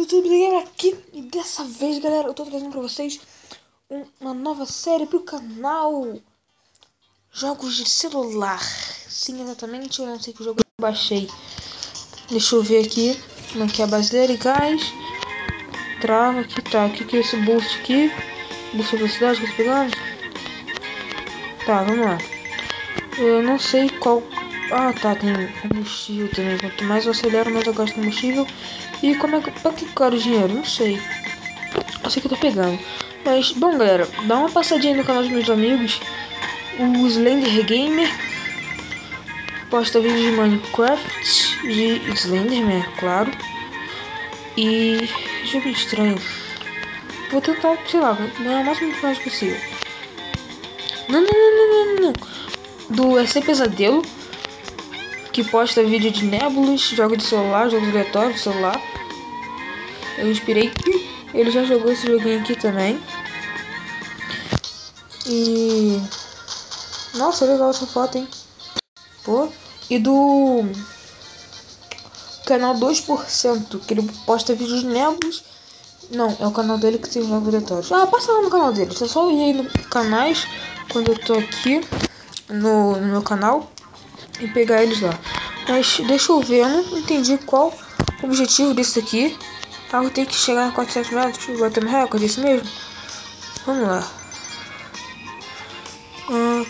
YouTube Gamer aqui, e dessa vez, galera, eu tô trazendo pra vocês uma nova série pro canal. Jogos de celular. Sim, exatamente, eu não sei que jogo eu baixei. Deixa eu ver aqui como é que é a base dele, guys. Trava aqui, tá, o que é esse boost aqui? Boost de velocidade que eu tô pegando. Tá, vamos lá. Eu não sei qual... Ah, tá, tem combustível também. Quanto mais eu acelero, mais eu gasto combustível. E como é que... Pra que eu quero dinheiro? Não sei. Eu sei que eu tô pegando. Mas, bom, galera, dá uma passadinha no canal dos meus amigos. O Slender Gamer posta vídeos de Minecraft, de Slenderman, claro. E... jogo estranho. Vou tentar, sei lá, ganhar o máximo de mais possível. Não. Do SC Pesadelo, que posta vídeo de Nebulas, jogos de celular, jogos aleatórios de celular. Eu inspirei. Ele já jogou esse joguinho aqui também. E... nossa, legal essa foto, hein? Pô. E do canal 2%, que ele posta vídeos de Nebulas. Não, é o canal dele que tem jogos aleatórios. Ah, passa lá no canal dele. É só ir aí no canais quando eu tô aqui no meu canal e pegar eles lá. Mas deixa eu ver, eu não entendi qual o objetivo disso aqui. Ah, eu tenho que chegar a 400 metros e bater no recorde, isso mesmo? Vamos lá.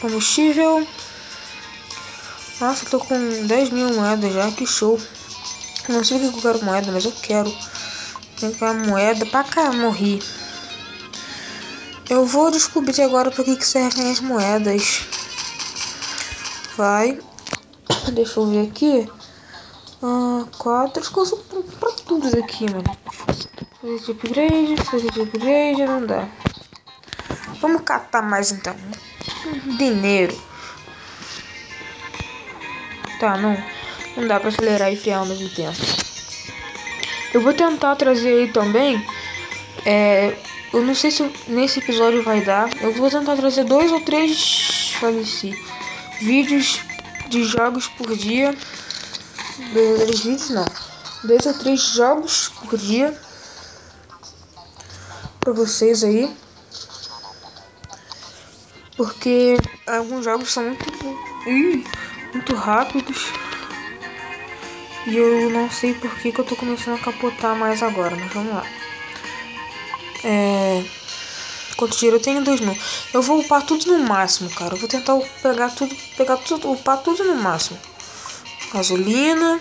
Combustível. Nossa, eu tô com 10.000 moedas já, que show. Não sei o que eu quero moeda, mas eu quero. Tem que ganhar moeda pra cá, morri. Eu vou descobrir agora pra que servem as moedas. Vai. Deixa eu ver aqui. 4. Acho que eu uso pra tudo aqui, mano. Fazer de upgrade, não dá. Vamos catar mais então. Dinheiro. Tá, não dá pra acelerar e frear ao mesmo tempo. Eu vou tentar trazer aí também. Eu não sei se nesse episódio vai dar. Eu vou tentar trazer 2 ou 3 vídeos de jogos por dia. 2 ou 3 vídeos, não. 2 ou 3 jogos por dia pra vocês aí. Porque alguns jogos são muito rápidos. E eu não sei por que eu tô começando a capotar mais agora, mas vamos lá. Quanto dinheiro eu tenho? 2.000. Eu vou upar tudo no máximo, cara. Eu vou tentar upar tudo no máximo. Gasolina,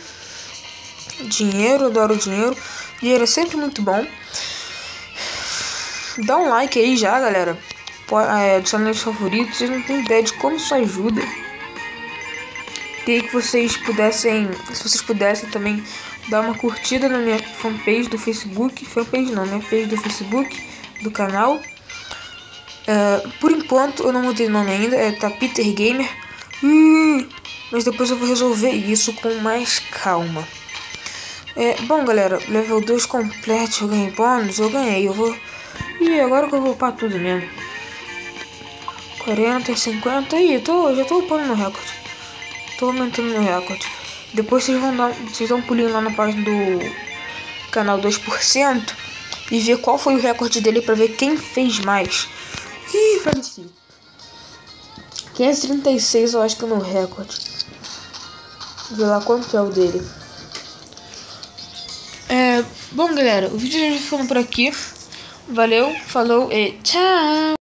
dinheiro, eu adoro dinheiro. Dinheiro é sempre muito bom. Dá um like aí já, galera. Adiciona meus favoritos. Vocês não têm ideia de como isso ajuda. Queria que vocês pudessem, se vocês pudessem também dar uma curtida na minha fanpage do Facebook. Fanpage não, minha page do Facebook, do canal. Por enquanto eu não mudei o nome ainda, tá Peter Gamer. Mas depois eu vou resolver isso com mais calma. Bom, galera, level 2 completo, eu ganhei bônus, eu ganhei, E agora que eu vou upar tudo mesmo. 40, 50, já tô upando no recorde. Tô aumentando meu recorde. Depois vocês dão um pulinho lá na página do canal 2% e ver qual foi o recorde dele pra ver quem fez mais. Faleci. 536 eu acho que é o meu recorde. Vê lá quanto é o dele. Bom, galera, o vídeo já ficando por aqui. Valeu, falou e tchau!